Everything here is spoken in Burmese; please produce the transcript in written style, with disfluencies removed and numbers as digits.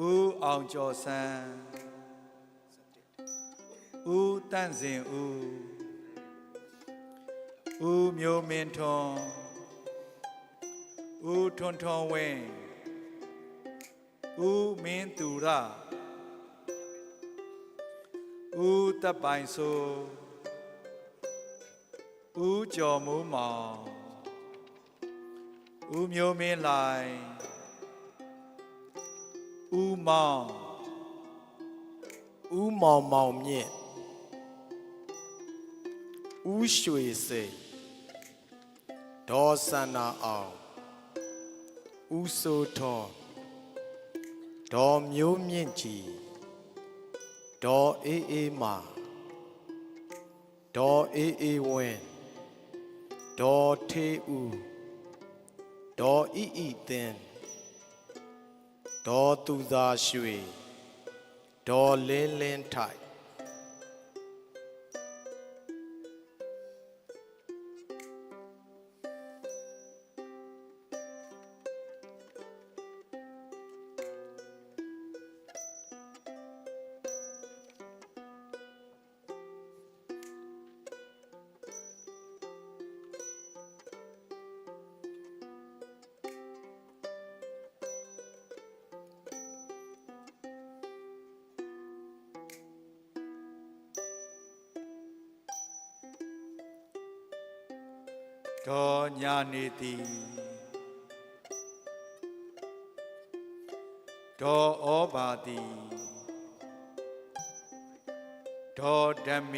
ဦးအောင်ကျော်ဆန်းဦးတန့်စင်ဦးမျိုးမင်းထွန်းဦးထွန်းထွန်းဝင်းဦးမင်းသူရဦးတပ်ပိုင်ဆိုဦးကျော်မိုးမောင်ဦးမျိုးမင်းလိုက်ဦးမောင်မောင်မြင့်ဦးရွှေစိန်ဒေါ်စန္နာအောင်ဦးစိုးထွန်းဒေါ်မျိုးမြင့်ကြီးဒေါ်အေးမာဒေါ်အေးဝင်းဒေါ်ထေးဦးဒေါ်သင်းဒေါ်သူသာရွှေဒေါ်လင်းထိုက်ဒေါ်ညာနေသည်ဒေါ်ဩဘာသည်ဒေါ်ဓမ္မေ